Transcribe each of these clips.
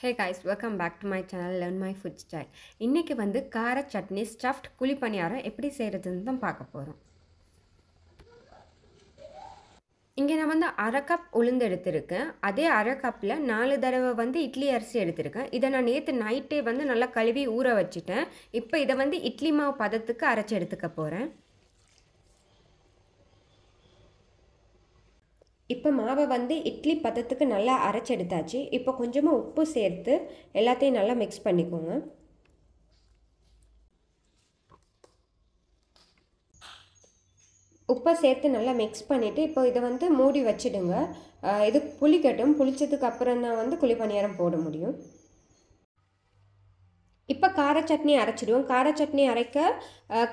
Hey guys, welcome back to my channel Learn My Food Style. இன்னைக்கு வந்து கார chutney stuffed குழி பணியாரம் எப்படி செய்கிறதுன்னு தான் பார்க்க போகிறோம். இங்கே நான் வந்து அரை கப் உளுந்து எடுத்திருக்கேன். அதே அரை கப்பில் 4 தடவை வந்து இட்லி அரிசி எடுத்திருக்கேன். இதை நான் நேற்று நைட்டே வந்து நல்லா கழுவி ஊற வச்சுட்டேன். இப்போ இதை வந்து இட்லி மாவு பதத்துக்கு அரைச்சி எடுத்துக்க போகிறேன். இப்போ மாவை வந்து இட்லி பதத்துக்கு நல்லா அரைச்சி எடுத்தாச்சு. இப்போ கொஞ்சமாக உப்பு சேர்த்து எல்லாத்தையும் நல்லா மிக்ஸ் பண்ணிக்கோங்க. உப்பை சேர்த்து நல்லா மிக்ஸ் பண்ணிவிட்டு இப்போ இதை வந்து மூடி வச்சிடுங்க. இது புளிக்கட்டும். புளிச்சதுக்கு அப்புறம் தான் வந்து குழி பணியாரம் போட முடியும். இப்போ கார சட்னி அரைச்சிடுவோம். கார சட்னி அரைக்க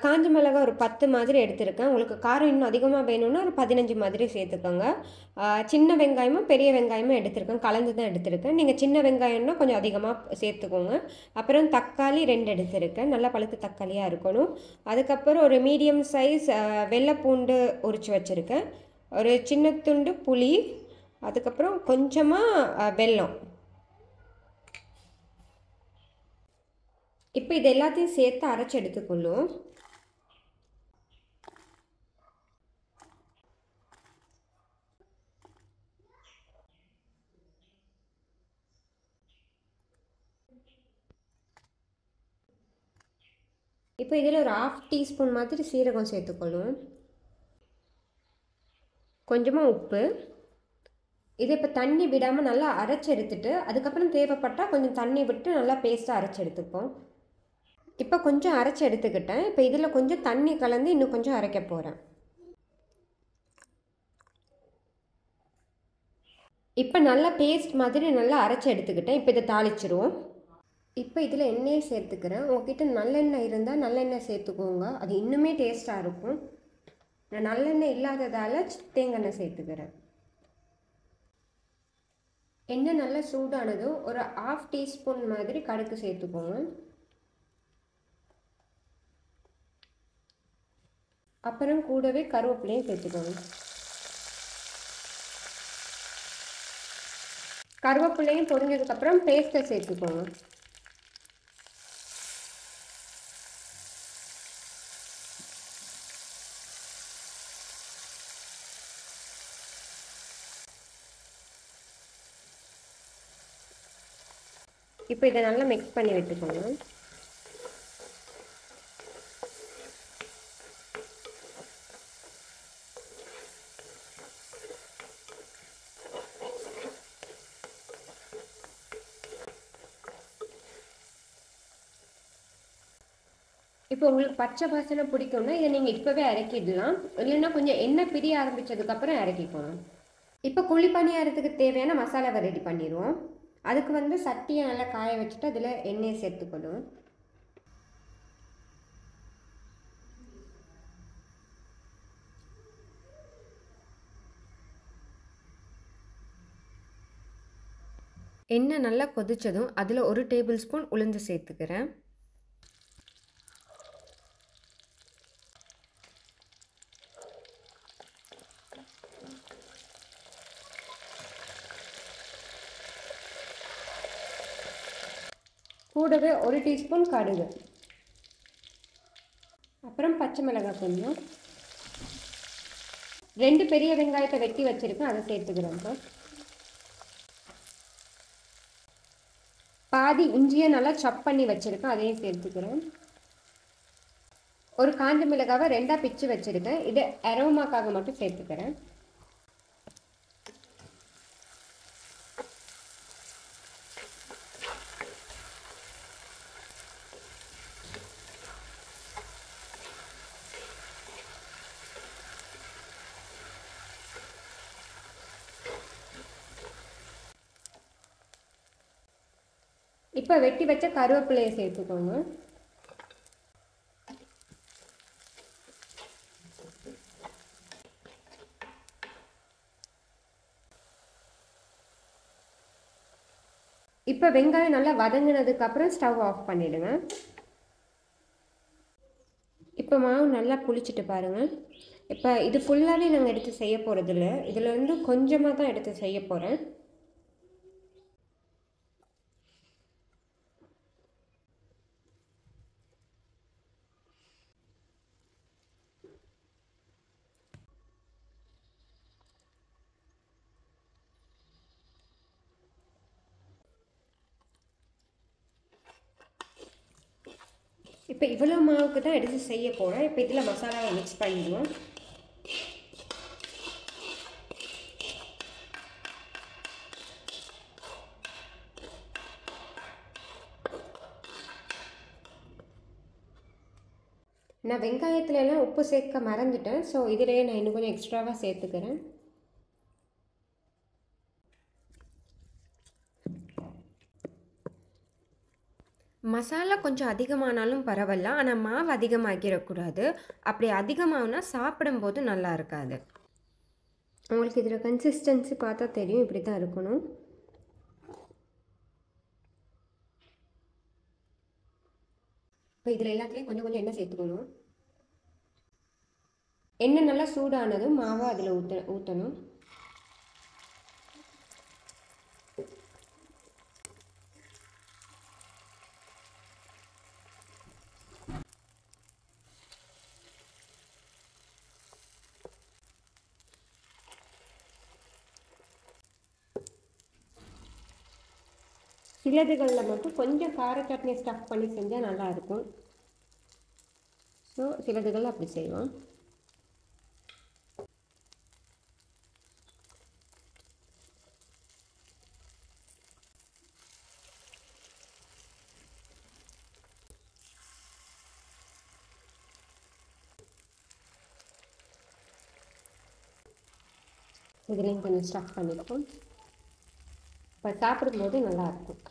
காஞ்ச மிளகாய் ஒரு 10 மாதிரி எடுத்திருக்கேன். உங்களுக்கு காரம் இன்னும் அதிகமாக வேணும்னா ஒரு 15 மாதிரி சேர்த்துக்கோங்க. சின்ன வெங்காயமும் பெரிய வெங்காயமும் எடுத்திருக்கேன். கலந்து தான் எடுத்திருக்கேன். நீங்கள் சின்ன வெங்காயம்னா கொஞ்சம் அதிகமாக சேர்த்துக்கோங்க. அப்புறம் தக்காளி 2 எடுத்திருக்கேன். நல்லா பழுத்த தக்காளியாக இருக்கணும். அதுக்கப்புறம் ஒரு மீடியம் சைஸ் வெள்ளைப்பூண்டு உரித்து வச்சுருக்கேன். ஒரு சின்ன துண்டு புளி, அதுக்கப்புறம் கொஞ்சமாக வெல்லம். இப்போ இது எல்லாத்தையும் சேர்த்து அரைச்சி எடுத்துக்கொள்ளும். இப்போ இதில் ஒரு 1/2 டீஸ்பூன் மாதிரி சீரகம் சேர்த்துக்கொள்ளும். கொஞ்சமாக உப்பு. இதை இப்போ தண்ணி விடாமல் நல்லா அரைச்சி எடுத்துட்டு அதுக்கப்புறம் தேவைப்பட்டால் கொஞ்சம் தண்ணி விட்டு நல்லா பேஸ்ட்டாக அரைச்சி எடுத்துப்போம். இப்போ கொஞ்சம் அரைச்சி எடுத்துக்கிட்டேன். இப்போ இதில் கொஞ்சம் தண்ணி கலந்து இன்னும் கொஞ்சம் அரைக்க போகிறேன். இப்போ நல்லா பேஸ்ட் மாதிரி நல்லா அரைச்சி எடுத்துக்கிட்டேன். இப்போ இதை தாளிச்சிருவோம். இப்போ இதில் எண்ணெயை சேர்த்துக்கிறேன். உங்ககிட்ட நல்லெண்ணெய் இருந்தால் நல்லெண்ணெய் சேர்த்துக்கோங்க. அது இன்னுமே டேஸ்ட்டாக இருக்கும். நான் நல்லெண்ணெய் இல்லாததால் தேங்காய் சேர்த்துக்கிறேன். எண்ணெய் நல்லா சூடானதும் ஒரு 1/2 டீஸ்பூன் மாதிரி கடுகு சேர்த்துக்கோங்க. அப்புறம் கூடவே கருவேப்பிலையும் சேர்த்துக்கோங்க. கருவேப்பிலையும் பொரிஞ்சதுக்கப்புறம் பேஸ்ட்டை சேர்த்துக்கோங்க. இப்போ இதை நல்லா மிக்ஸ் பண்ணி விட்டுக்கோங்க. இப்போ உங்களுக்கு பச்சை வாசனை பிடிக்கும்னா இதை நீங்கள் இப்போவே இறக்கிடலாம். இல்லைன்னா கொஞ்சம் எண்ணெய் பிரிய ஆரம்பித்ததுக்கப்புறம் இறக்கிக்கணும். இப்போ குழி பணியாரத்துக்கு தேவையான மசாலாவை ரெடி பண்ணிடுவோம். அதுக்கு வந்து சட்டியை நல்லா காய வச்சுட்டு அதில் எண்ணெயை சேர்த்துக்கணும். எண்ணெய் நல்லா கொதித்ததும் அதில் 1 டேபிள் ஸ்பூன் உளுந்து சேர்த்துக்கிறேன். கூடவே 1 டீஸ்பூன் கடுகு, அப்புறம் பச்சை மிளகாய் கொஞ்சம், 2 பெரிய வெங்காயத்தை வெட்டி வச்சுருக்கேன், அதை சேர்த்துக்கிறேன். இப்போ பாதி இஞ்சியை நல்லா சப் பண்ணி வச்சுருக்கேன், அதையும் சேர்த்துக்கிறேன். ஒரு காஞ்ச மிளகாவை 2ஆக பிச்சு வச்சுருக்கேன், இதை அரோமாக்காக மட்டும் சேர்த்துக்கிறேன். இப்போ வெட்டி வச்ச கருவேப்பிலையை சேர்த்துக்கோங்க. இப்போ வெங்காயம் நல்லா வதங்கினதுக்கப்புறம் ஸ்டவ் ஆஃப் பண்ணிவிடுங்க. இப்போ மாவு நல்லா புளிச்சிட்டு பாருங்கள். இப்போ இது ஃபுல்லாகவே நாங்கள் எடுத்து செய்ய போகிறதில்ல, இதில் வந்து கொஞ்சமாக தான் எடுத்து செய்ய போகிறேன். இப்போ இவ்வளோ மாவுக்கு தான் எடுத்து செய்ய போகிறேன். இப்போ இதில் மசாலாவை மிக்ஸ் பண்ணிடுவோம். நான் வெங்காயத்துலலாம் உப்பு சேர்க்க மறந்துட்டேன். ஸோ இதிலேயே நான் இன்னும் கொஞ்சம் எக்ஸ்ட்ராவாக சேர்த்துக்கிறேன். மசாலா கொஞ்சம் அதிகமானாலும் பரவாயில்ல, ஆனால் மாவு அதிகமாக்கிடக்கூடாது. அப்படி அதிகமாகுனா சாப்பிடும்போது நல்லா இருக்காது. உங்களுக்கு இதில் கன்சிஸ்டன்சி பார்த்தா தெரியும், இப்படி தான் இருக்கணும். இப்போ இதில் எல்லாத்துலேயும் கொஞ்சம் கொஞ்சம் எண்ணெய் சேர்த்துக்கணும். எண்ணெய் நல்லா சூடானதும் மாவை அதில் ஊற்றணும். சிலதுகளில் மட்டும் கொஞ்சம் கார சட்னி ஸ்டஃப் பண்ணி செஞ்சால் நல்லாயிருக்கும். ஸோ சிலதுகளில் அப்படி செய்வோம். இதுலேயும் கொஞ்சம் ஸ்டஃப் பண்ணிப்போம். இப்போ சாப்பிடும்போது நல்லாயிருக்கும்.